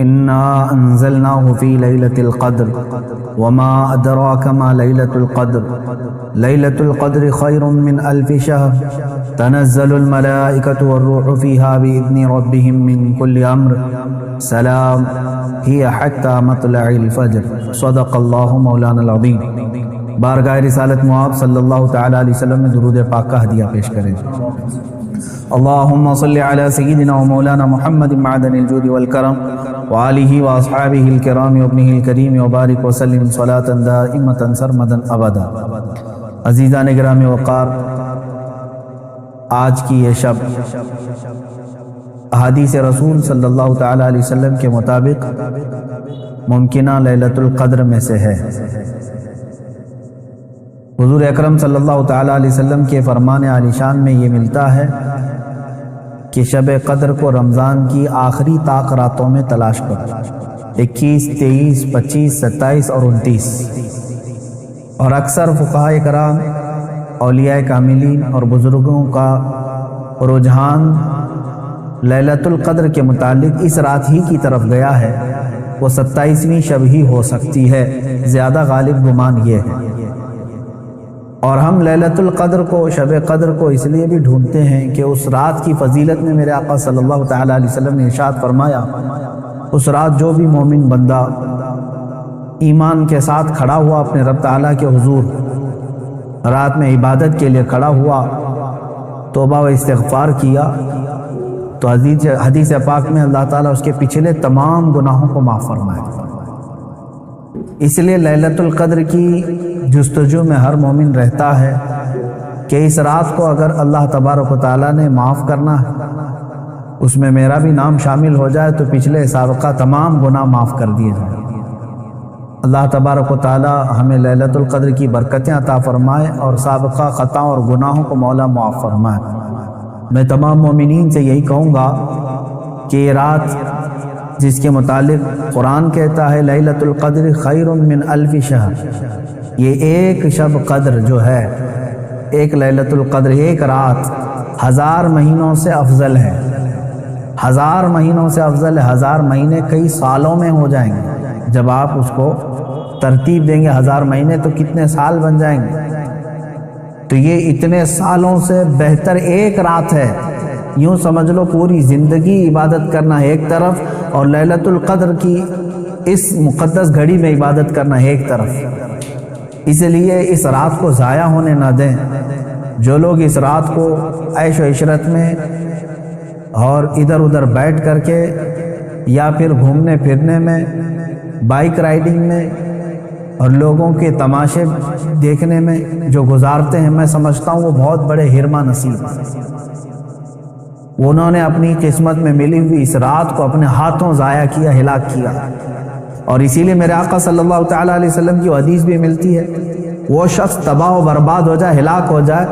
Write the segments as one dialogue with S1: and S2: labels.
S1: إنا أنزلناه في ليلة القدر وما أدراك ما ليلة القدر ليلة القدر خير من 1000 شهر تنزل الملائكة والروح فيها بإذن ربهم من كل أمر سلام هي حتى مطلع الفجر صدق الله مولانا العظیم۔ بارگاہ رسالت معاب صلی اللہ تعالی علیہ وسلم میں درود پاک کا ہدیہ پیش کریں۔ اللہم صلی علی سیدنا و مولانا محمد معدن الجود والکرم وآلہ واصحابہ الکرام وابنہ الکریم وبارک وسلم صلاة دائمة سرمدا ابدا۔ عزیزان گرامی وقار، آج کی یہ شب احادیث رسول صلی اللہ تعالی علیہ وسلم کے مطابق ممکنہ لیلۃ القدر میں سے ہے۔ حضور اکرم صلی اللہ تعالی علیہ وسلم کے فرمان عالی شان میں یہ ملتا ہے کہ شب قدر کو رمضان کی آخری طاق راتوں میں تلاش کرو، 21، 23، 25، 27 اور 29۔ اور اکثر فقہائے کرام، اولیاء کاملین اور بزرگوں کا رجحان لیلۃ القدر کے متعلق اس رات ہی کی طرف گیا ہے، وہ 27ویں شب ہی ہو سکتی ہے، زیادہ غالب گمان یہ ہے۔ اور ہم لیلۃ القدر کو، شب قدر کو اس لیے بھی ڈھونڈتے ہیں کہ اس رات کی فضیلت میں میرے آقا صلی اللہ تعالی علیہ وسلم نے ارشاد فرمایا، اس رات جو بھی مومن بندہ ایمان کے ساتھ کھڑا ہوا اپنے رب تعالیٰ کے حضور، رات میں عبادت کے لیے کھڑا ہوا، توبہ و استغفار کیا، تو حدیث پاک میں اللہ تعالیٰ اس کے پچھلے تمام گناہوں کو معاف فرمائے۔ اس لیے لیلۃ القدر کی جستجو میں ہر مومن رہتا ہے کہ اس رات کو اگر اللہ تبارک و تعالیٰ نے معاف کرنا ہے، اس میں میرا بھی نام شامل ہو جائے تو پچھلے سابقہ تمام گناہ معاف کر دیے جائیں۔ اللہ تبارک و تعالیٰ ہمیں لیلۃ القدر کی برکتیں عطا فرمائے اور سابقہ خطا اور گناہوں کو مولا معاف فرمائے۔ میں تمام مومنین سے یہی کہوں گا کہ یہ رات جس کے متعلق قرآن کہتا ہے لیلۃ القدر خیر من 1000 شہر، یہ ایک شب قدر جو ہے، ایک لیلۃ القدر، ایک رات 1000 مہینوں سے افضل ہے، 1000 مہینوں سے افضل ہے۔ 1000 مہینے کئی سالوں میں ہو جائیں گے، جب آپ اس کو ترتیب دیں گے 1000 مہینے تو کتنے سال بن جائیں گے، تو یہ اتنے سالوں سے بہتر ایک رات ہے۔ یوں سمجھ لو پوری زندگی عبادت کرنا ہے ایک طرف، اور لیلۃ القدر کی اس مقدس گھڑی میں عبادت کرنا ہے ایک طرف۔ اس لیے اس رات کو ضائع ہونے نہ دیں۔ جو لوگ اس رات کو عیش و عشرت میں اور ادھر ادھر بیٹھ کر کے یا پھر گھومنے پھرنے میں، بائک رائڈنگ میں اور لوگوں کے تماشے دیکھنے میں جو گزارتے ہیں، میں سمجھتا ہوں وہ بہت بڑے حرمہ نصیب ہیں۔ انہوں نے اپنی قسمت میں ملی ہوئی اس رات کو اپنے ہاتھوں ضائع کیا، ہلاک کیا۔ اور اسی لیے میرے آقا صلی اللہ تعالیٰ علیہ وسلم کی حدیث بھی ملتی ہے، وہ شخص تباہ و برباد ہو جائے، ہلاک ہو جائے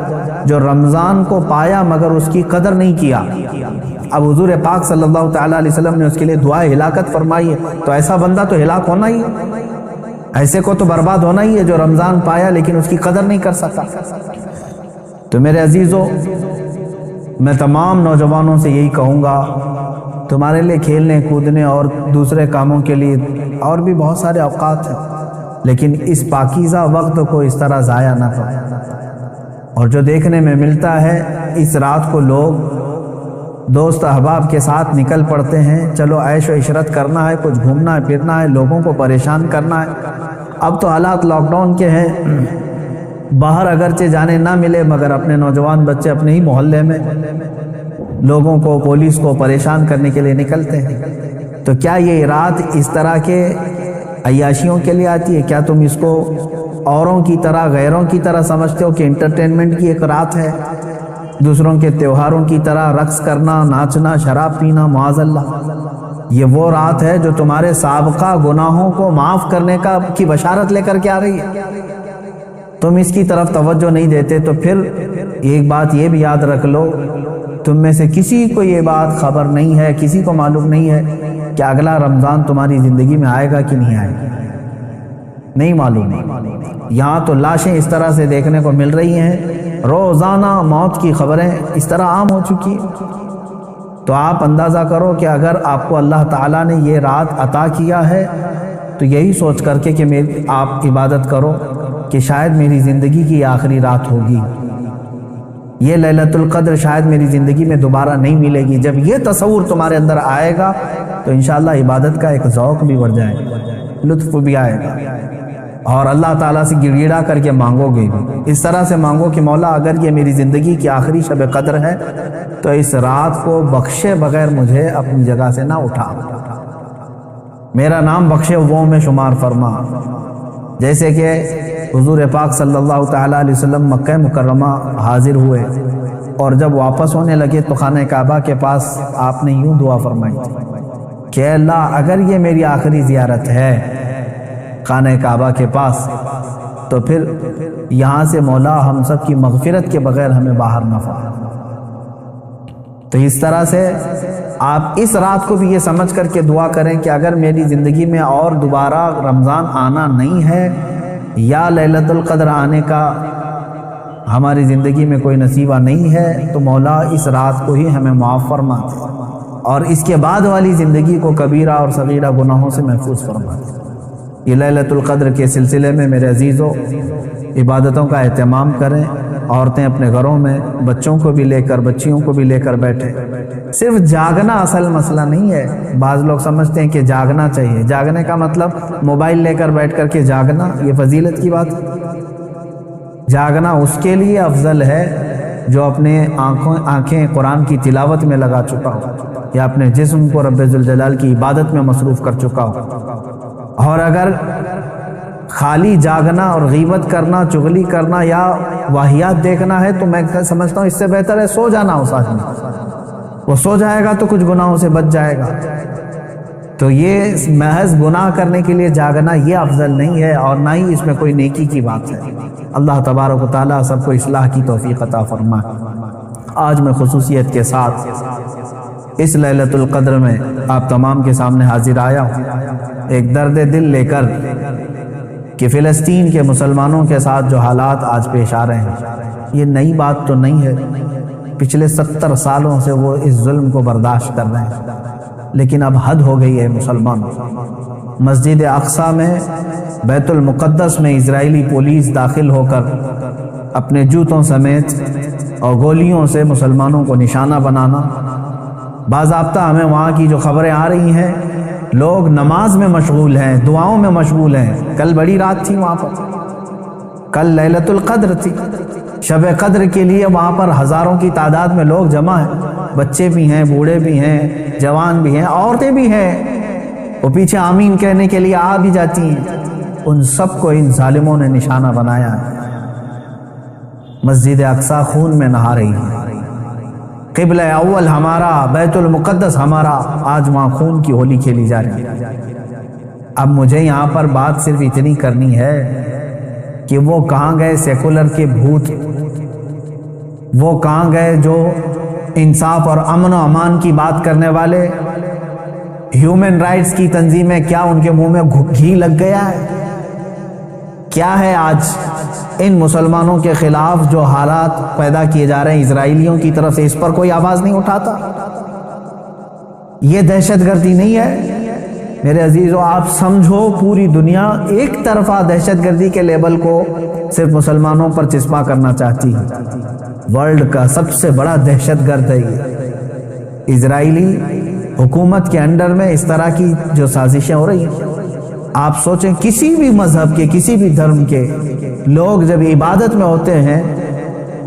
S1: جو رمضان کو پایا مگر اس کی قدر نہیں کیا۔ اب حضور پاک صلی اللہ تعالیٰ علیہ وسلم نے اس کے لیے دعائے ہلاکت فرمائی ہے، تو ایسا بندہ تو ہلاک ہونا ہی ہے، ایسے کو تو برباد ہونا ہی ہے جو رمضان پایا لیکن اس کی قدر نہیں کر سکا۔ تو میرے عزیزو، میں تمام نوجوانوں سے یہی کہوں گا، تمہارے لیے کھیلنے کودنے اور دوسرے کاموں کے لیے اور بھی بہت سارے اوقات ہیں، لیکن اس پاکیزہ وقت کو اس طرح ضائع نہ کرو۔ اور جو دیکھنے میں ملتا ہے، اس رات کو لوگ دوست احباب کے ساتھ نکل پڑتے ہیں، چلو عیش و عشرت کرنا ہے، کچھ گھومنا ہے پھرنا ہے، لوگوں کو پریشان کرنا ہے۔ اب تو حالات لاک ڈاؤن کے ہیں، باہر اگرچہ جانے نہ ملے مگر اپنے نوجوان بچے اپنے ہی محلے میں لوگوں کو، پولیس کو پریشان کرنے کے لیے نکلتے ہیں۔ تو کیا یہ رات اس طرح کے عیاشیوں کے لیے آتی ہے؟ کیا تم اس کو اوروں کی طرح، غیروں کی طرح سمجھتے ہو کہ انٹرٹینمنٹ کی ایک رات ہے، دوسروں کے تہواروں کی طرح رقص کرنا، ناچنا، شراب پینا، معاذ اللہ؟ یہ وہ رات ہے جو تمہارے سابقہ گناہوں کو معاف کرنے کی بشارت لے کر کے آ رہی ہے۔ تم اس کی طرف توجہ نہیں دیتے، تو پھر ایک بات یہ بھی یاد رکھ لو، تم میں سے کسی کو یہ بات خبر نہیں ہے، کسی کو معلوم نہیں ہے کہ اگلا رمضان تمہاری زندگی میں آئے گا کہ نہیں آئے گا، نہیں معلوم۔ یہاں تو لاشیں اس طرح سے دیکھنے کو مل رہی ہیں، روزانہ موت کی خبریں اس طرح عام ہو چکی ہیں۔ تو آپ اندازہ کرو کہ اگر آپ کو اللہ تعالیٰ نے یہ رات عطا کیا ہے تو یہی سوچ کر کے کہ آپ عبادت کرو کہ شاید میری زندگی کی آخری رات ہوگی، یہ لیلۃ القدر شاید میری زندگی میں دوبارہ نہیں ملے گی۔ جب یہ تصور تمہارے اندر آئے گا تو انشاءاللہ عبادت کا ایک ذوق بھی بڑھ جائے گا، لطف بھی آئے گا، اور اللہ تعالیٰ سے گڑ گڑا کر کے مانگو گے بھی۔ اس طرح سے مانگو کہ مولا اگر یہ میری زندگی کی آخری شب قدر ہے تو اس رات کو بخشے بغیر مجھے اپنی جگہ سے نہ اٹھا، میرا نام بخشے وہ میں شمار فرما۔ جیسے کہ حضور پاک صلی اللہ تعالیٰ علیہ وسلم مکہ مکرمہ حاضر ہوئے اور جب واپس ہونے لگے تو خانہ کعبہ کے پاس آپ نے یوں دعا فرمائی کہ اے اللہ اگر یہ میری آخری زیارت ہے خانہ کعبہ کے پاس تو پھر یہاں سے مولا ہم سب کی مغفرت کے بغیر ہمیں باہر نہ پھاڑ۔ تو اس طرح سے آپ اس رات کو بھی یہ سمجھ کر کے دعا کریں کہ اگر میری زندگی میں اور دوبارہ رمضان آنا نہیں ہے یا لیلۃ القدر آنے کا ہماری زندگی میں کوئی نصیبہ نہیں ہے تو مولا اس رات کو ہی ہمیں معاف فرما دے اور اس کے بعد والی زندگی کو کبیرہ اور صغیرہ گناہوں سے محفوظ فرما دے۔ یہ لیلۃ القدر کے سلسلے میں میرے عزیزوں عبادتوں کا اہتمام کریں، عورتیں اپنے گھروں میں بچوں کو بھی لے کر بچیوں کو بھی لے کر بیٹھیں۔ صرف جاگنا اصل مسئلہ نہیں ہے، بعض لوگ سمجھتے ہیں کہ جاگنا چاہیے، جاگنے کا مطلب موبائل لے کر بیٹھ کر کے جاگنا، یہ فضیلت کی بات ہے۔ جاگنا اس کے لیے افضل ہے جو اپنے آنکھیں قرآن کی تلاوت میں لگا چکا ہو یا اپنے جسم کو رب ذوالجلال کی عبادت میں مصروف کر چکا ہو۔ اور اگر خالی جاگنا اور غیبت کرنا، چغلی کرنا یا واہیات دیکھنا ہے تو میں سمجھتا ہوں اس سے بہتر ہے سو جانا اس آدمی، وہ سو جائے گا تو کچھ گناہوں سے بچ جائے گا۔ تو یہ محض گناہ کرنے کے لیے جاگنا یہ افضل نہیں ہے اور نہ ہی اس میں کوئی نیکی کی بات ہے۔ اللہ تبارک و تعالیٰ سب کو اصلاح کی توفیق عطا فرمائے۔ آج میں خصوصیت کے ساتھ اس لیلۃ القدر میں آپ تمام کے سامنے حاضر آیا ہوں ایک درد دل لے کر کہ فلسطین کے مسلمانوں کے ساتھ جو حالات آج پیش آ رہے ہیں یہ نئی بات تو نہیں ہے، پچھلے 70 سالوں سے وہ اس ظلم کو برداشت کر رہے ہیں، لیکن اب حد ہو گئی ہے مسلمانوں۔ مسجد اقصیٰ میں بیت المقدس میں اسرائیلی پولیس داخل ہو کر اپنے جوتوں سمیت اور گولیوں سے مسلمانوں کو نشانہ بنانا، باضابطہ ہمیں وہاں کی جو خبریں آ رہی ہیں لوگ نماز میں مشغول ہیں، دعاؤں میں مشغول ہیں۔ کل بڑی رات تھی وہاں پر، کل لیلۃ القدر تھی، شب قدر کے لیے وہاں پر ہزاروں کی تعداد میں لوگ جمع ہیں، بچے بھی ہیں، بوڑھے بھی ہیں، جوان بھی ہیں، عورتیں بھی ہیں، وہ پیچھے آمین کہنے کے لیے آ بھی جاتی ہیں۔ ان سب کو ان ظالموں نے نشانہ بنایا ہے۔ مسجد اقصیٰ خون میں نہا رہی ہے، قبلہ اول ہمارا، بیت المقدس ہمارا، آج وہاں خون کی ہولی کھیلی جا رہی ہے۔ اب مجھے یہاں پر بات صرف اتنی کرنی ہے کہ وہ کہاں گئے سیکولر کے بھوت، وہ کہاں گئے جو انصاف اور امن و امان کی بات کرنے والے، ہیومن رائٹس کی تنظیمیں، کیا ان کے منہ میں گھی لگ گیا ہے؟ کیا ہے آج ان مسلمانوں کے خلاف جو حالات پیدا کیے جا رہے ہیں اسرائیلیوں کی طرف سے، اس پر کوئی آواز نہیں اٹھاتا؟ یہ دہشت گردی نہیں ہے میرے عزیزو؟ آپ سمجھو پوری دنیا ایک طرفہ دہشت گردی کے لیبل کو صرف مسلمانوں پر چسپاں کرنا چاہتی ہے۔ ورلڈ کا سب سے بڑا دہشت گرد ہے یہ اسرائیلی حکومت کے انڈر میں اس طرح کی جو سازشیں ہو رہی ہیں۔ آپ سوچیں کسی بھی مذہب کے، کسی بھی دھرم کے لوگ جب عبادت میں ہوتے ہیں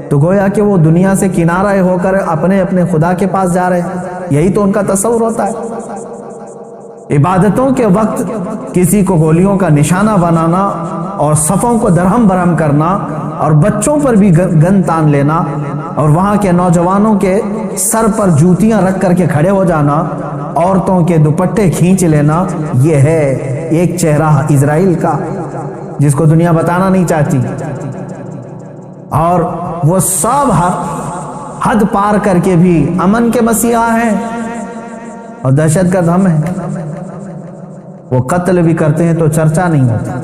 S1: تو گویا کہ وہ دنیا سے کنارہ ہو کر اپنے اپنے خدا کے پاس جا رہے ہیں، یہی تو ان کا تصور ہوتا ہے۔ عبادتوں کے وقت کسی کو گولیوں کا نشانہ بنانا اور صفوں کو درہم برہم کرنا اور بچوں پر بھی گن تان لینا اور وہاں کے نوجوانوں کے سر پر جوتیاں رکھ کر کے کھڑے ہو جانا، عورتوں کے دوپٹے کھینچ لینا، یہ ہے ایک چہرہ اسرائیل کا جس کو دنیا بتانا نہیں چاہتی۔ اور وہ سب حد پار کر کے بھی امن کے مسیحا ہیں اور دہشت گرد ہم ہیں۔ وہ قتل بھی کرتے ہیں تو چرچا نہیں ہوتا،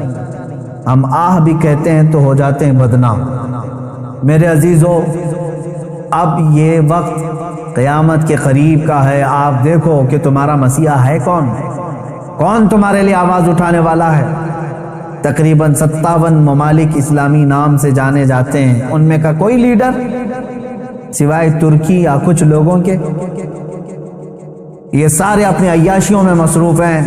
S1: ہم آہ بھی کہتے ہیں تو ہو جاتے ہیں بدنام۔ میرے عزیزو، اب یہ وقت قیامت کے قریب کا ہے، آپ دیکھو کہ تمہارا مسیحا ہے کون تمہارے لیے آواز اٹھانے والا ہے۔ تقریباً 57 ممالک اسلامی نام سے جانے جاتے ہیں، ان میں کا کوئی لیڈر سوائے ترکی یا کچھ لوگوں کے، یہ سارے اپنے عیاشیوں میں مصروف ہیں۔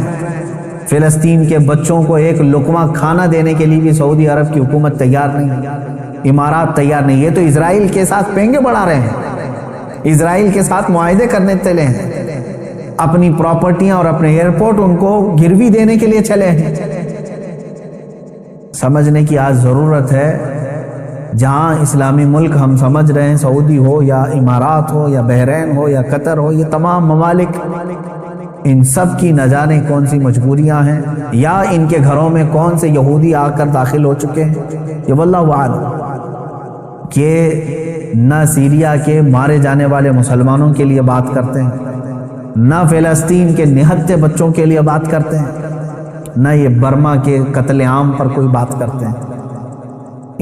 S1: فلسطین کے بچوں کو ایک لقمہ کھانا دینے کے لیے بھی سعودی عرب کی حکومت تیار نہیں، امارات تیار نہیں۔ یہ تو اسرائیل کے ساتھ پینگے بڑھا رہے ہیں، اسرائیل کے ساتھ معاہدے کرنے چلے ہیں، اپنی پراپرٹیاں اور اپنے ایئرپورٹ ان کو گروی دینے کے لیے چلے ہیں۔ سمجھنے کی آج ضرورت ہے، جہاں اسلامی ملک ہم سمجھ رہے ہیں، سعودی ہو یا امارات ہو یا بحرین ہو یا قطر ہو، یہ تمام ممالک، ان سب کی نہ جانے کون سی مجبوریاں ہیں، یا ان کے گھروں میں کون سے یہودی آ کر داخل ہو چکے ہیں، یہ واللہ اعلم، کہ نہ سیریا کے مارے جانے والے مسلمانوں کے لیے بات کرتے ہیں، نہ فلسطین کے نہتے بچوں کے لیے بات کرتے ہیں، نہ یہ برما کے قتل عام پر کوئی بات کرتے ہیں۔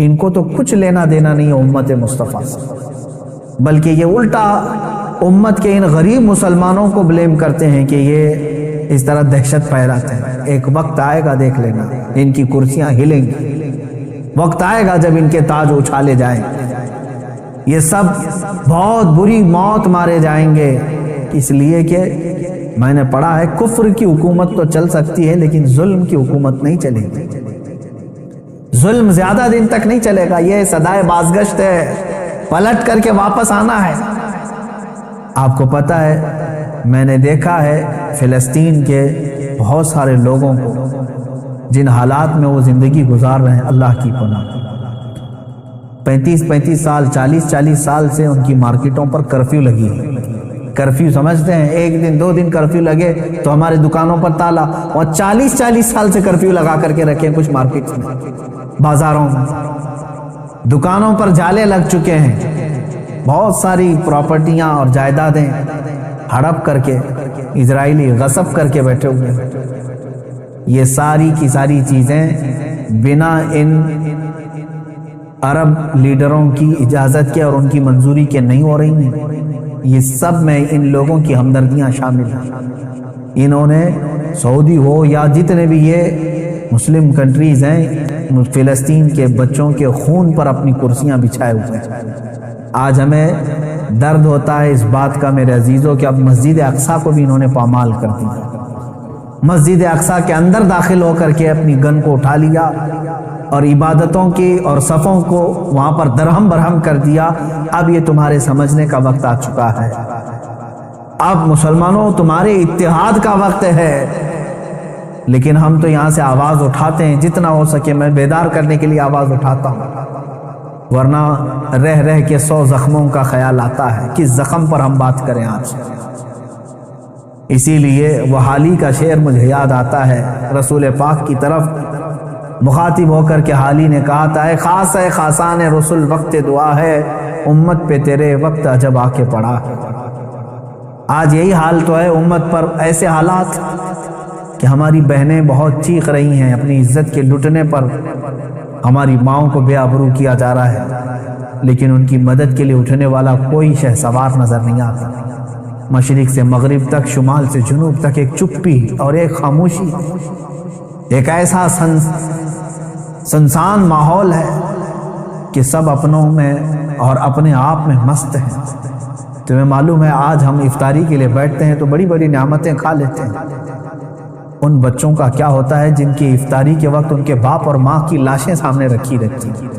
S1: ان کو تو کچھ لینا دینا نہیں ہے امت مصطفیٰ سے، بلکہ یہ الٹا امت کے ان غریب مسلمانوں کو بلیم کرتے ہیں کہ یہ اس طرح دہشت پھیلاتے ہیں۔ ایک وقت آئے گا، دیکھ لینا، ان کی کرسیاں ہلیں گی، وقت آئے گا جب ان کے تاج اچھالے جائیں، یہ سب بہت بری موت مارے جائیں گے، اس لیے کہ میں نے پڑھا ہے کفر کی حکومت تو چل سکتی ہے لیکن ظلم کی حکومت نہیں چلے گی، ظلم زیادہ دن تک نہیں چلے گا، یہ صدائے بازگشت ہے، پلٹ کر کے واپس آنا ہے۔ آپ کو پتہ ہے، میں نے دیکھا ہے فلسطین کے بہت سارے لوگوں کو جن حالات میں وہ زندگی گزار رہے ہیں، اللہ کی پناہ، 35 سال 40 سال سے ان کی مارکیٹوں پر کرفیو لگی ہے۔ کرفیو سمجھتے ہیں، ایک دن 2 دن کرفیو لگے تو ہمارے دکانوں پر تالا، اور 40 سال سے کرفیو لگا کر کے رکھے کچھ مارکیٹس میں، بازاروں میں، دکانوں پر جالے لگ چکے ہیں، بہت ساری پراپرٹیاں اور جائیدادیں ہڑپ کر کے اسرائیلی غصب کر کے بیٹھے ہوئے ہیں۔ یہ ساری کی ساری چیزیں بنا ان عرب لیڈروں کی اجازت کے اور ان کی منظوری کے نہیں ہو رہی ہیں، یہ سب میں ان لوگوں کی ہمدردیاں شامل ہیں۔ انہوں نے سعودی ہو یا جتنے بھی یہ مسلم کنٹریز ہیں، فلسطین کے بچوں کے خون پر اپنی کرسیاں بچھائے ہوئے ہیں۔ آج ہمیں درد ہوتا ہے اس بات کا میرے عزیزوں کہ اب مسجد اقصیٰ کو بھی انہوں نے پامال کر دیا، مسجد اقصیٰ کے اندر داخل ہو کر کے اپنی گن کو اٹھا لیا اور عبادتوں کی اور صفوں کو وہاں پر درہم برہم کر دیا۔ اب یہ تمہارے سمجھنے کا وقت آ چکا ہے، اب مسلمانوں تمہارے اتحاد کا وقت ہے، لیکن ہم تو یہاں سے آواز اٹھاتے ہیں، جتنا ہو سکے میں بیدار کرنے کے لیے آواز اٹھاتا ہوں، ورنہ رہ رہ کے 100 زخموں کا خیال آتا ہے، کس زخم پر ہم بات کریں آج۔ اسی لیے وہ حالی کا شعر مجھے یاد آتا ہے، رسول پاک کی طرف مخاطب ہو کر کے حالی نے کہا تھا، اے خاص ہے خاصان رسول وقت دعا ہے، امت پہ تیرے وقت عجب آ کے پڑا ہے۔ آج یہی حال تو ہے امت پر، ایسے حالات کہ ہماری بہنیں بہت چیخ رہی ہیں اپنی عزت کے لٹنے پر، ہماری ماؤں کو بے آبرو کیا جا رہا ہے، لیکن ان کی مدد کے لیے اٹھنے والا کوئی شہ سوار نظر نہیں آتا۔ مشرق سے مغرب تک، شمال سے جنوب تک ایک چپی اور ایک خاموشی، ایک ایسا سنسان ماحول ہے کہ سب اپنوں میں اور اپنے آپ میں مست ہیں۔ تمہیں معلوم ہے آج ہم افطاری کے لیے بیٹھتے ہیں تو بڑی بڑی نعمتیں کھا لیتے ہیں، ان بچوں کا کیا ہوتا ہے جن کی افطاری کے وقت ان کے باپ اور ماں کی لاشیں سامنے رکھی رہتی ہیں؟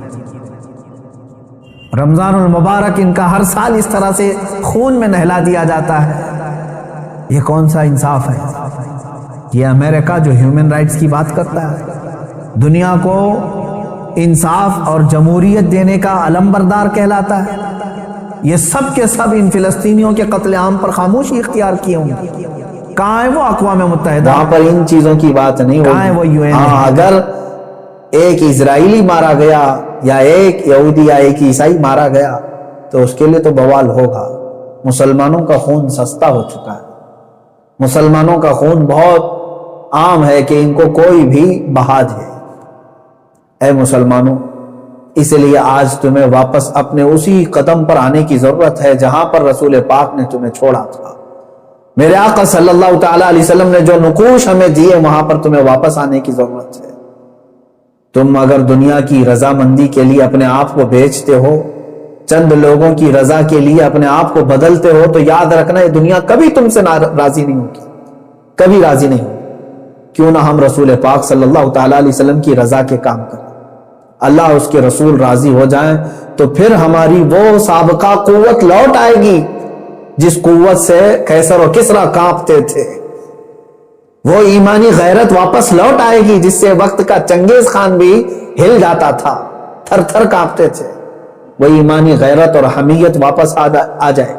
S1: رمضان المبارک ان کا ہر سال اس طرح سے خون میں نہلا دیا جاتا ہے، یہ کون سا انصاف ہے؟ یہ امریکہ جو ہیومن رائٹس کی بات کرتا ہے، دنیا کو انصاف اور جمہوریت دینے کا علم بردار کہلاتا ہے، یہ سب کے سب ان فلسطینیوں کے قتل عام پر خاموشی اختیار کیے ہوں گے۔ کہاں ہے وہ اقوام متحدہ؟
S2: وہاں پر ان چیزوں کی بات نہیں ہوگی۔
S1: کہاں ہے وہ UN؟
S2: اگر ایک اسرائیلی مارا گیا یا ایک یہودی یا ایک عیسائی مارا گیا تو اس کے لیے تو بوال ہوگا۔ مسلمانوں کا خون سستا ہو چکا ہے، مسلمانوں کا خون بہت عام ہے کہ ان کو کوئی بھی بہا دے۔ اے مسلمانوں، اس لیے آج تمہیں واپس اپنے اسی قدم پر آنے کی ضرورت ہے جہاں پر رسول پاک نے تمہیں چھوڑا تھا۔ میرے آقا صلی اللہ تعالی علیہ وسلم نے جو نقوش ہمیں دیے وہاں پر تمہیں واپس آنے کی ضرورت ہے۔ تم اگر دنیا کی رضامندی کے لیے اپنے آپ کو بیچتے ہو، چند لوگوں کی رضا کے لیے اپنے آپ کو بدلتے ہو، تو یاد رکھنا یہ دنیا کبھی تم سے راضی نہیں ہوگی، کبھی راضی نہیں ہوگی۔ کیوں نہ ہم رسول پاک صلی اللہ تعالی علیہ وسلم کی رضا کے کام کریں، اللہ اس کے رسول راضی ہو جائیں، تو پھر ہماری وہ سابقہ قوت لوٹ آئے گی جس قوت سے قیصر و کسریٰ کانپتے تھے۔ وہ ایمانی غیرت واپس لوٹ آئے گی جس سے وقت کا چنگیز خان بھی ہل جاتا تھا، تھر تھر کانپتے تھے۔ وہ ایمانی غیرت اور حمیت واپس آ جائے۔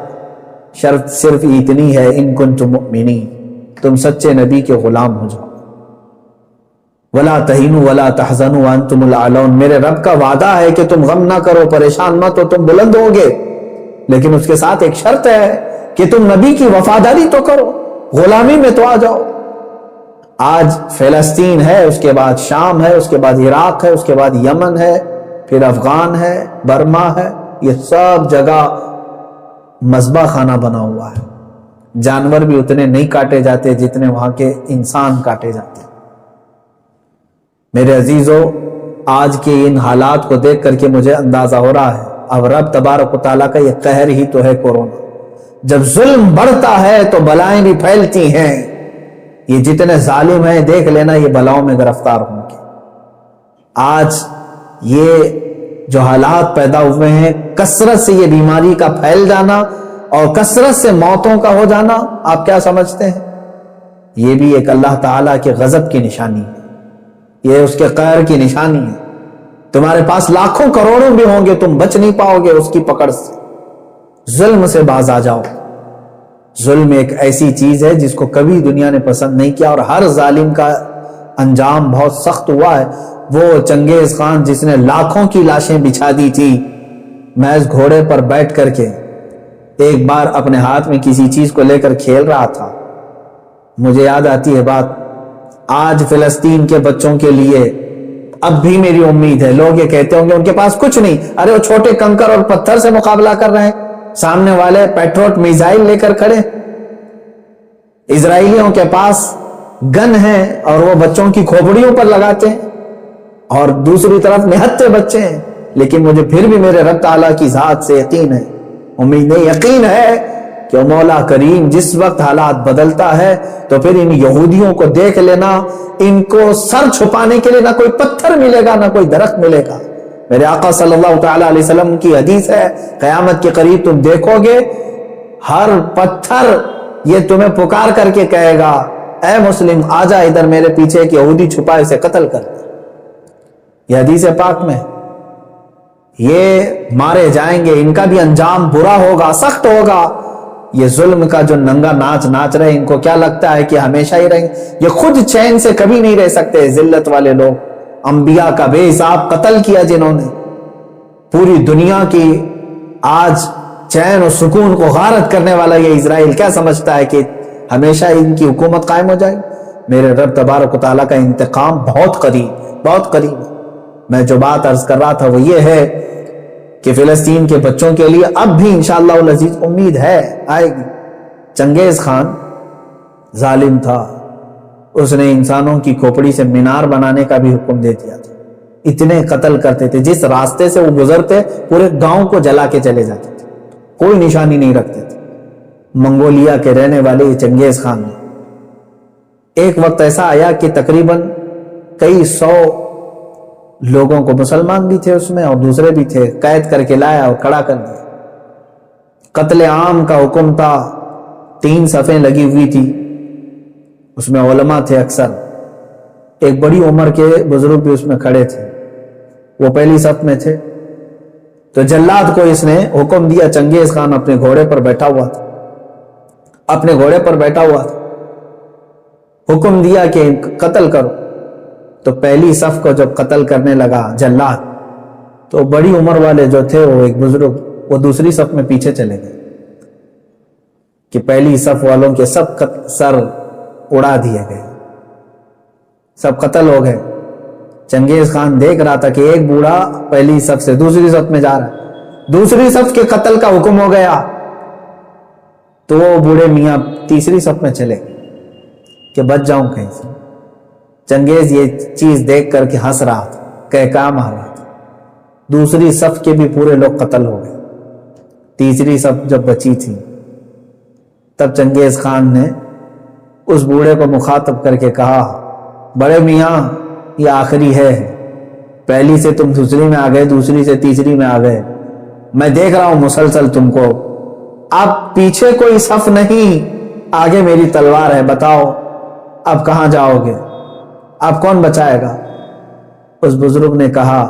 S2: شرط صرف اتنی ہے، ان کنتم مؤمنین، تم سچے نبی کے غلام ہو جاؤ۔ وَلَا تَهِنُوا وَلَا تَحْزَنُوا وَأَنْتُمُ الْأَعْلَوْنَ، میرے رب کا وعدہ ہے کہ تم غم نہ کرو، پریشان مت ہو، تم بلند ہوگے، لیکن اس کے ساتھ ایک شرط ہے کہ تم نبی کی وفاداری تو کرو، غلامی میں تو آ جاؤ۔ آج فلسطین ہے، اس کے بعد شام ہے، اس کے بعد عراق ہے، اس کے بعد یمن ہے، پھر افغان ہے، برما ہے، یہ سب جگہ مذبح خانہ بنا ہوا ہے۔ جانور بھی اتنے نہیں کاٹے جاتے جتنے وہاں کے انسان کاٹے جاتے ہیں۔ میرے عزیزو، آج کے ان حالات کو دیکھ کر کے مجھے اندازہ ہو رہا ہے اب رب تبارک و تعالیٰ کا یہ قہر ہی تو ہے کورونا۔ جب ظلم بڑھتا ہے تو بلائیں بھی پھیلتی ہیں۔ یہ جتنے ظالم ہیں دیکھ لینا یہ بلاؤں میں گرفتار ہوں گے۔ آج یہ جو حالات پیدا ہوئے ہیں، کثرت سے یہ بیماری کا پھیل جانا اور کثرت سے موتوں کا ہو جانا، آپ کیا سمجھتے ہیں؟ یہ بھی ایک اللہ تعالیٰ کے غضب کی نشانی ہے، یہ اس کے قہر کی نشانی ہے۔ تمہارے پاس لاکھوں کروڑوں بھی ہوں گے، تم بچ نہیں پاؤ گے اس کی پکڑ سے۔ ظلم سے باز آ جاؤ۔ ظلم ایک ایسی چیز ہے جس کو کبھی دنیا نے پسند نہیں کیا، اور ہر ظالم کا انجام بہت سخت ہوا ہے۔ وہ چنگیز خان جس نے لاکھوں کی لاشیں بچھا دی تھی محض گھوڑے پر بیٹھ کر کے، ایک بار اپنے ہاتھ میں کسی چیز کو لے کر کھیل رہا تھا۔ مجھے یاد آتی ہے بات، آج فلسطین کے بچوں کے لیے اب بھی میری امید ہے۔ لوگ یہ کہتے ہوں گے ان کے پاس کچھ نہیں، ارے وہ چھوٹے کنکر اور پتھر سے مقابلہ کر رہے ہیں، سامنے والے پیٹروٹ میزائل لے کر کھڑے۔ اسرائیلیوں کے پاس گن ہیں اور وہ بچوں کی کھوپڑیوں پر لگاتے ہیں، اور دوسری طرف نہتے بچے ہیں۔ لیکن مجھے پھر بھی میرے رب تعالیٰ کی ذات سے یقین ہے، امید نہیں، یقین ہے کہ مولا کریم جس وقت حالات بدلتا ہے تو پھر ان یہودیوں کو دیکھ لینا، ان کو سر چھپانے کے لیے نہ کوئی پتھر ملے گا نہ کوئی درخت ملے گا۔ میرے آقا صلی اللہ تعالی علیہ وسلم کی حدیث ہے، قیامت کے قریب تم دیکھو گے ہر پتھر یہ تمہیں پکار کر کے کہے گا، اے مسلم آ جا ادھر، میرے پیچھے ایک یہودی چھپا، اسے قتل کر دے۔ یہ حدیث پاک میں، یہ مارے جائیں گے، ان کا بھی انجام برا ہوگا، سخت ہوگا۔ یہ ظلم کا جو ننگا ناچ ناچ رہے، ان کو کیا لگتا ہے کہ ہمیشہ ہی رہیں گے؟ یہ خود چین سے کبھی نہیں رہ سکتے۔ ذلت والے لوگ، انبیاء کا بے حساب قتل کیا جنہوں نے، پوری دنیا کی آج چین و سکون کو غارت کرنے والا یہ اسرائیل کیا سمجھتا ہے کہ ہمیشہ ان کی حکومت قائم ہو جائے؟ میرے رب تبارک و تعالیٰ کا انتقام بہت قریب ہے، بہت قریب ہے۔ میں جو بات عرض کر رہا تھا وہ یہ ہے کہ فلسطین کے بچوں کے لیے اب بھی انشاءاللہ العزیز امید ہے، آئے گی۔ چنگیز خان ظالم تھا، اس نے انسانوں کی کھوپڑی سے مینار بنانے کا بھی حکم دے دیا تھا۔ اتنے قتل کرتے تھے، جس راستے سے وہ گزرتے پورے گاؤں کو جلا کے چلے جاتے تھے، کوئی نشانی نہیں رکھتے تھے۔ منگولیا کے رہنے والے چنگیز خان نے ایک وقت ایسا آیا کہ تقریباً کئی 100 لوگوں کو، مسلمان بھی تھے اس میں اور دوسرے بھی تھے، قید کر کے لایا اور کھڑا کر دیا۔ قتل عام کا حکم تھا، 3 صفیں لگی ہوئی تھی، اس میں علماء تھے اکثر، ایک بڑی عمر کے بزرگ بھی اس میں کھڑے تھے، وہ پہلی صف میں تھے۔ تو جلاد کو اس نے حکم دیا، چنگیز خان اپنے گھوڑے پر بیٹھا ہوا تھا، اپنے گھوڑے پر بیٹھا ہوا تھا، حکم دیا کہ قتل کرو۔ تو پہلی صف کو جب قتل کرنے لگا جلاد، تو بڑی عمر والے جو تھے، وہ ایک بزرگ، وہ دوسری صف میں پیچھے چلے گئے کہ پہلی صف والوں کے سب سر اڑا دیے گئے، سب قتل ہو گئے۔ چنگیز خان دیکھ رہا تھا کہ ایک بوڑھا پہلی صف سے دوسری صف میں جا رہا ہے، دوسری صف کے قتل کا حکم ہو گیا، تو وہ بوڑھے میاں تیسری صف میں چلے کہ بچ جاؤں کہیں سے۔ چنگیز یہ چیز دیکھ کر کے ہنس رہا تھا، کہکا مار رہا تھا، دوسری صف کے بھی پورے لوگ قتل ہو گئے، تیسری صف جب بچی تھی تب چنگیز خان نے اس بوڑھے کو مخاطب کر کے کہا، بڑے میاں یہ آخری ہے، پہلی سے تم دوسری میں آ گئے، دوسری سے تیسری میں آ گئے، میں دیکھ رہا ہوں مسلسل تم کو، اب پیچھے کوئی صف نہیں، آگے میری تلوار ہے، بتاؤ اب کہاں جاؤ گے، اب کون بچائے گا؟ اس بزرگ نے کہا،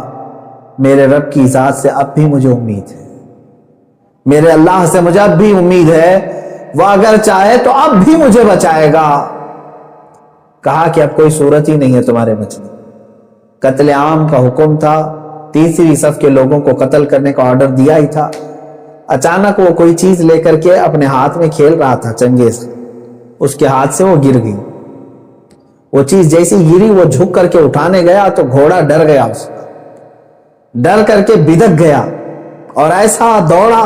S2: میرے رب کی ذات سے اب بھی مجھے امید ہے، میرے اللہ سے مجھے اب بھی امید ہے، وہ اگر چاہے تو اب بھی مجھے بچائے گا۔ کہا کہ اب کوئی صورت ہی نہیں ہے تمہارے بچنے، قتل عام کا حکم تھا، تیسری صف کے لوگوں کو قتل کرنے کا آرڈر دیا ہی تھا، اچانک وہ کوئی چیز لے کر کے اپنے ہاتھ میں کھیل رہا تھا چنگیز، اس کے ہاتھ سے وہ گر گئی، وہ چیز جیسی گری وہ جھک کر کے اٹھانے گیا تو گھوڑا ڈر گیا، اس کا ڈر کر کے بدک گیا اور ایسا دوڑا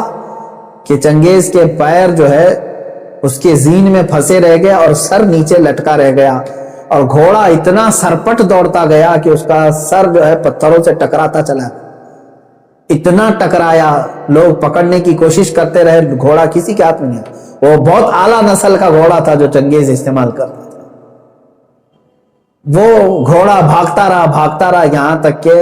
S2: کہ چنگیز کے پیر جو ہے اس کے زین میں پھنسے رہ گئے اور سر نیچے لٹکا رہ گیا، اور گھوڑا اتنا سرپٹ دوڑتا گیا کہ اس کا سر جو ہے پتھروں سے ٹکراتا چلا، اتنا ٹکرایا، لوگ پکڑنے کی کوشش کرتے رہے، گھوڑا کسی کے ہاتھ میں نہیں، وہ بہت اعلیٰ نسل کا گھوڑا تھا جو چنگیز استعمال کرتا تھا۔ وہ گھوڑا بھاگتا رہا یہاں تک کہ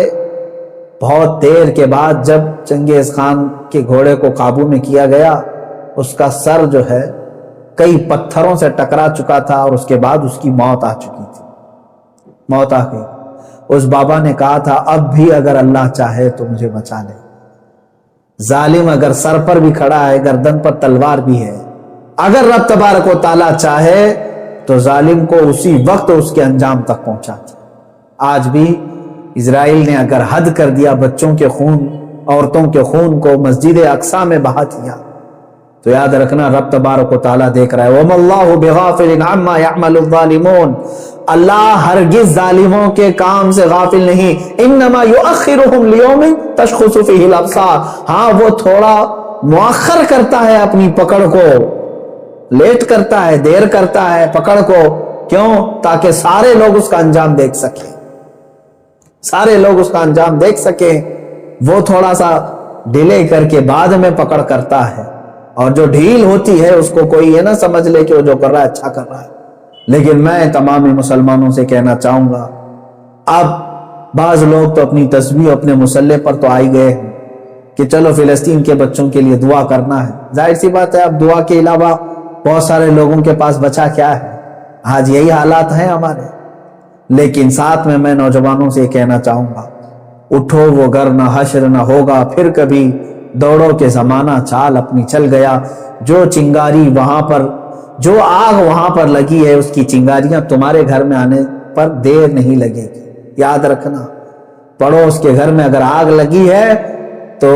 S2: بہت دیر کے بعد جب چنگیز خان کے گھوڑے کو قابو میں کیا گیا، اس کا سر جو ہے کئی پتھروں سے ٹکرا چکا تھا اور اس کے بعد اس کی موت آ چکی تھی، موت آ گئی۔ اس بابا نے کہا تھا، اب بھی اگر اللہ چاہے تو مجھے بچا لے، ظالم اگر سر پر بھی کھڑا ہے، گردن پر تلوار بھی ہے، اگر رب تبارک و تعالیٰ چاہے تو ظالم کو اسی وقت اس کے انجام تک پہنچا دے۔ آج بھی اسرائیل نے اگر حد کر دیا، بچوں کے خون، عورتوں کے خون کو مسجد اقصی میں بہا دیا، تو یاد رکھنا رب تبارک و تعالیٰ دیکھ رہا ہے۔ وَمَا اللَّهُ بِغَافِلٍ عَمَّا يَعْمَلُ الظَّالِمُونَ، اللہ ہرگز ظالموں کے کام سے غافل نہیں، انما یؤخرہم لیوم تشخص فیہ الابصار، ہاں وہ تھوڑا مؤخر کرتا ہے اپنی پکڑ کو، لیٹ کرتا ہے، دیر کرتا ہے پکڑ کو، کیوں؟ تاکہ سارے لوگ اس کا انجام دیکھ سکیں، سارے لوگ اس کا انجام دیکھ سکیں، وہ تھوڑا سا ڈیلے کر کے بعد میں پکڑ کرتا ہے، اور جو ڈھیل ہوتی ہے اس کو کوئی یہ نہ سمجھ لے کہ وہ جو کر رہا ہے اچھا کر رہا ہے۔ لیکن میں تمام مسلمانوں سے کہنا چاہوں گا، اب بعض لوگ تو اپنی تسبیح اپنے مسلح پر تو آئی گئے ہیں کہ چلو فلسطین کے بچوں کے لیے دعا کرنا ہے، ظاہر سی بات ہے اب دعا کے علاوہ بہت سارے لوگوں کے پاس بچا کیا ہے، آج یہی حالات ہیں ہمارے۔ لیکن ساتھ میں نوجوانوں سے کہنا چاہوں گا، اٹھو وہ گر نہ حشر نہ ہوگا پھر کبھی، دوڑو کے زمانہ چال اپنی چل گیا، جو چنگاری وہاں پر، جو آگ وہاں پر لگی ہے اس کی چنگاریاں تمہارے گھر میں آنے پر دیر نہیں لگے گی۔ یاد رکھنا، پڑوس کے گھر میں اگر آگ لگی ہے تو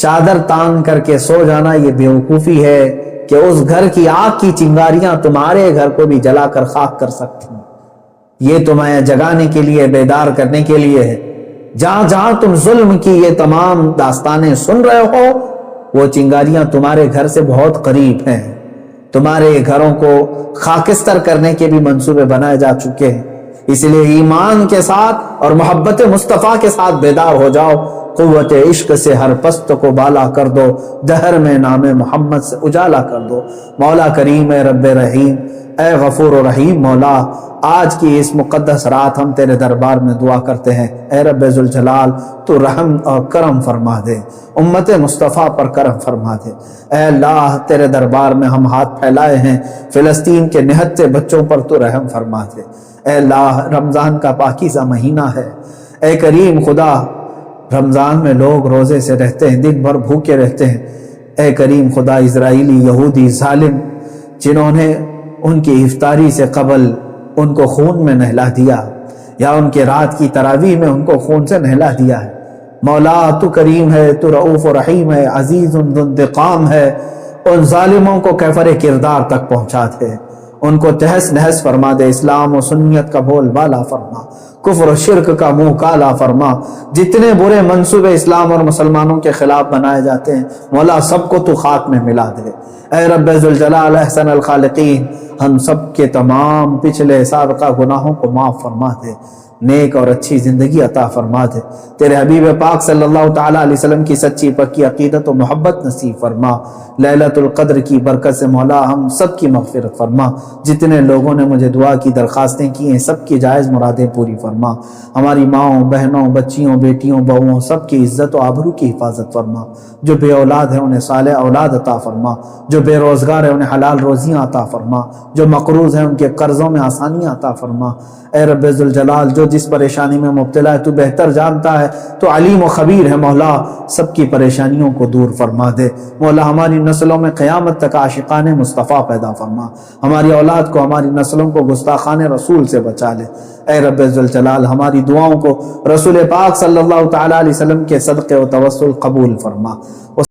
S2: چادر تان کر کے سو جانا یہ بیوقوفی ہے کہ اس گھر کی آگ کی چنگاریاں تمہارے گھر کو بھی جلا کر خاک کر سکتی ہیں۔ یہ تمہیں جگانے کے لیے، بیدار کرنے کے لیے ہے۔ جہاں جہاں تم ظلم کی یہ تمام داستانیں سن رہے ہو، وہ چنگاریاں تمہارے گھر سے بہت قریب ہیں، تمہارے گھروں کو خاکستر کرنے کے بھی منصوبے بنائے جا چکے ہیں۔ اس لیے ایمان کے ساتھ اور محبت مصطفیٰ کے ساتھ بیدار ہو جاؤ، قوت عشق سے ہر پست کو بالا کر دو، دہر میں نام محمد سے اجالا کر دو۔ مولا کریم اے رب رحیم، اے غفور و رحیم مولا، آج کی اس مقدس رات ہم تیرے دربار میں دعا کرتے ہیں، اے رب ذوالجلال تو رحم اور کرم فرما دے، امت مصطفیٰ پر کرم فرما دے۔ اے اللہ تیرے دربار میں ہم ہاتھ پھیلائے ہیں، فلسطین کے نہتے بچوں پر تو رحم فرما دے۔ اے اللہ رمضان کا پاکیزہ مہینہ ہے، اے کریم خدا، رمضان میں لوگ روزے سے رہتے ہیں، دن بھر بھوکے رہتے ہیں، اے کریم خدا اسرائیلی یہودی ظالم جنہوں نے ان کی افطاری سے قبل ان کو خون میں نہلا دیا، یا ان کے رات کی تراویح میں ان کو خون سے نہلا دیا ہے، مولا تو کریم ہے، تو رؤوف و رحیم ہے، عزیز ذو انتقام ہے، ان ظالموں کو کیفر کردار تک پہنچا دے، ان کو تہس نہس فرما دے، اسلام و سنیت کا بول بالا فرما، کفر و شرک کا منہ کالا فرما، جتنے برے منصوبے اسلام اور مسلمانوں کے خلاف بنائے جاتے ہیں مولا سب کو تو خاک میں ملا دے۔ اے رب ذوالجلال احسن الخالقین، ہم سب کے تمام پچھلے سابقہ گناہوں کو معاف فرما دے، نیک اور اچھی زندگی عطا فرما دے، تیرے حبیب پاک صلی اللہ تعالیٰ علیہ وسلم کی سچی پکی عقیدت و محبت نصیب فرما، لیلۃ القدر کی برکت سے مولا ہم سب کی مغفرت فرما، جتنے لوگوں نے مجھے دعا کی درخواستیں کی ہیں سب کی جائز مرادیں پوری فرما، ہماری ماؤں بہنوں بچیوں بیٹیوں بہوؤں سب کی عزت و آبرو کی حفاظت فرما، جو بے اولاد ہے انہیں صالح اولاد عطا فرما، جو بے روزگار ہے انہیں حلال روزیاں عطا فرما، جو مقروض ہیں ان کے قرضوں میں آسانیاں عطا فرما۔ اے رب ذوالجلال، جو جس پریشانی میں مبتلا ہے تو بہتر جانتا ہے، تو علیم و خبیر ہے مولا، سب کی پریشانیوں کو دور فرما دے مولا، ہماری نسلوں میں قیامت تک عاشقان مصطفیٰ پیدا فرما، ہماری اولاد کو ہماری نسلوں کو گستاخان رسول سے بچا لے۔ اے رب ذوالجلال، ہماری دعاؤں کو رسول پاک صلی اللہ تعالیٰ علیہ وسلم کے صدقے و توسل قبول فرما۔